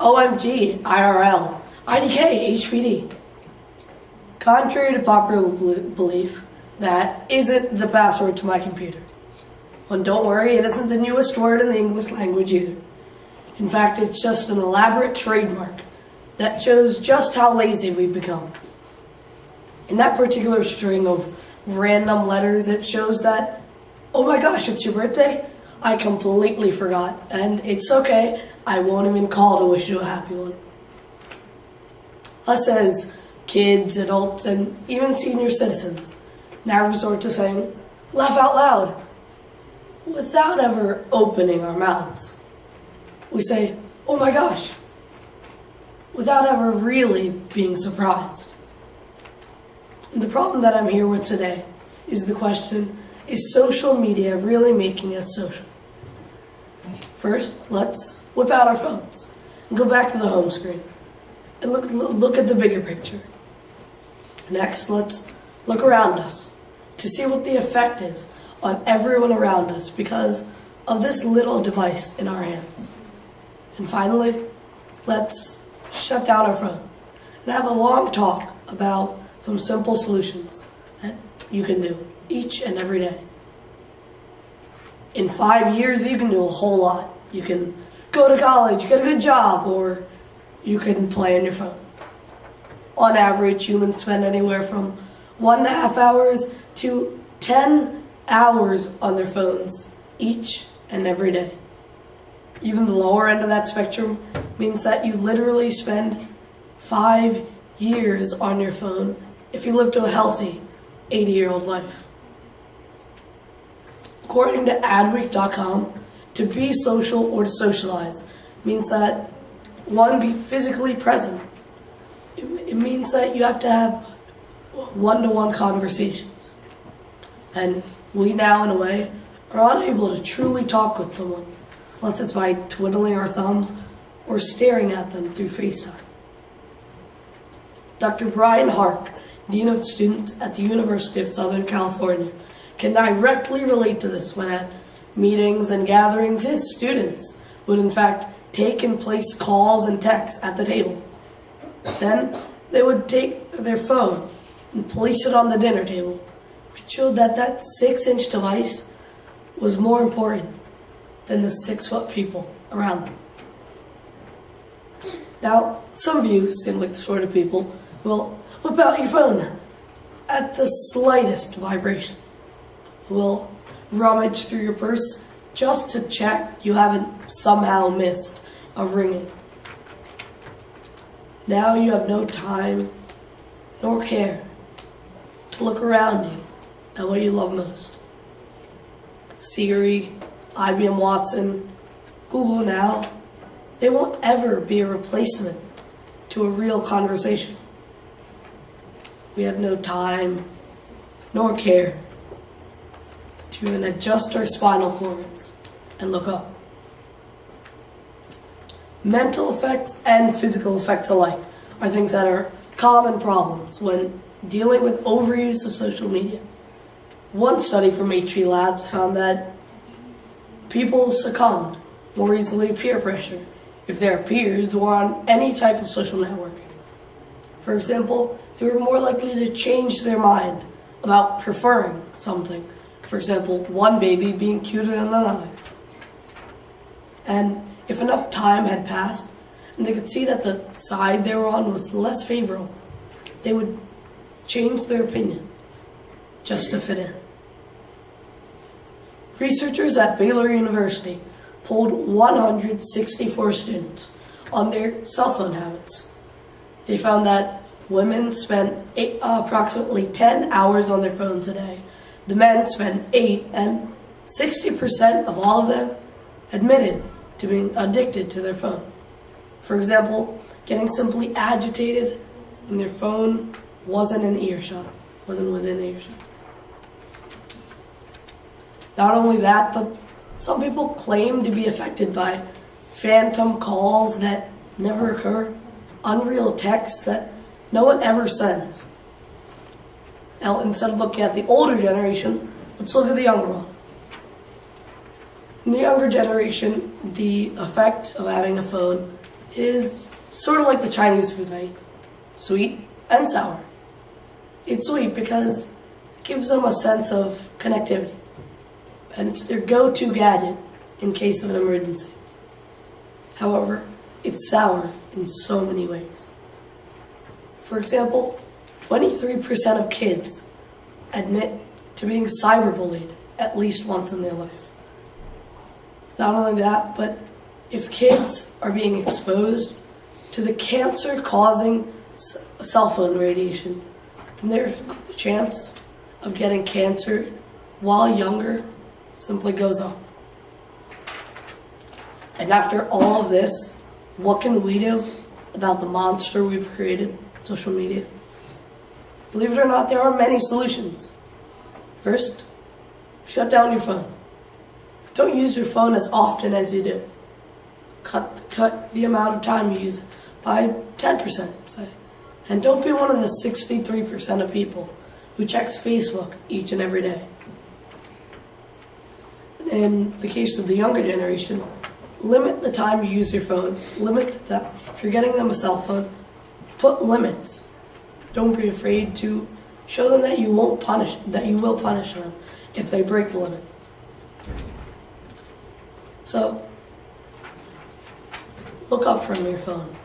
OMG, IRL, IDK, HPD. Contrary to popular belief, that isn't the password to my computer. And don't worry, it isn't the newest word in the English language either. In fact, it's just an elaborate trademark that shows just how lazy we've become. In that particular string of random letters, it shows that, oh my gosh, it's your birthday? I completely forgot, and it's okay, I won't even call to wish you a happy one. Us as kids, adults, and even senior citizens now resort to saying, laugh out loud, without ever opening our mouths. We say, oh my gosh, without ever really being surprised. And the problem that I'm here with today is the question, is social media really making us social? First, let's whip out our phones and go back to the home screen and look at the bigger picture. Next, let's look around us to see what the effect is on everyone around us because of this little device in our hands. And finally, let's shut down our phone and have a long talk about some simple solutions that you can do each and every day. In 5 years, you can do a whole lot. You can go to college, get a good job, or you can play on your phone. On average, humans spend anywhere from 1.5 hours to 10 hours on their phones each and every day. Even the lower end of that spectrum means that you literally spend 5 years on your phone if you live to a healthy 80-year-old life. According to adweek.com, to be social or to socialize means that, one, be physically present. It means that you have to have one-to-one conversations. And we now, in a way, are unable to truly talk with someone, unless it's by twiddling our thumbs or staring at them through FaceTime. Dr. Brian Hark, Dean of Students at the University of Southern California, can directly relate to this when at meetings and gatherings his students would in fact take and place calls and texts at the table. Then they would take their phone and place it on the dinner table, which showed that that 6-inch device was more important than the 6-foot people around them. Now, some of you seem like the sort of people who will whip out your phone at the slightest vibration. Will rummage through your purse just to check you haven't somehow missed a ringing. Now you have no time nor care to look around you at what you love most. Siri, IBM Watson, Google Now, they won't ever be a replacement to a real conversation. We have no time nor care to even adjust our spinal cords and look up. Mental effects and physical effects alike are things that are common problems when dealing with overuse of social media. One study from HP Labs found that people succumbed more easily to peer pressure if their peers were on any type of social networking. For example, they were more likely to change their mind about preferring something. For example, one baby being cuter than another. And if enough time had passed and they could see that the side they were on was less favorable, they would change their opinion just to fit in. Researchers at Baylor University polled 164 students on their cell phone habits. They found that women spent approximately 10 hours on their phones a day. The men spent 8, and 60% of all of them admitted to being addicted to their phone. For example, getting simply agitated when their phone wasn't within earshot. Not only that, but some people claim to be affected by phantom calls that never occur, unreal texts that no one ever sends. Now, instead of looking at the older generation, let's look at the younger one. In the younger generation, the effect of having a phone is sort of like the Chinese food I eat, sweet and sour. It's sweet because it gives them a sense of connectivity, and it's their go-to gadget in case of an emergency. However, it's sour in so many ways. For example, 23% of kids admit to being cyberbullied at least once in their life. Not only that, but if kids are being exposed to the cancer-causing cell phone radiation, then their chance of getting cancer while younger simply goes up. And after all of this, what can we do about the monster we've created, social media? Believe it or not, there are many solutions. First, shut down your phone. Don't use your phone as often as you do. Cut the amount of time you use it by 10%, say. And don't be one of the 63% of people who checks Facebook each and every day. In the case of the younger generation, limit the time you use your phone. Limit the time. If you're getting them a cell phone, put limits. Don't be afraid to show them that you will punish them if they break the limit. So, look up from your phone.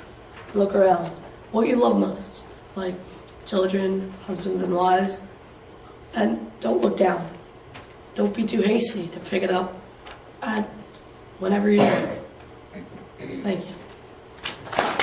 Look around. What you love most, like children, husbands, and wives. And don't look down. Don't be too hasty to pick it up whenever you're ready. Thank you.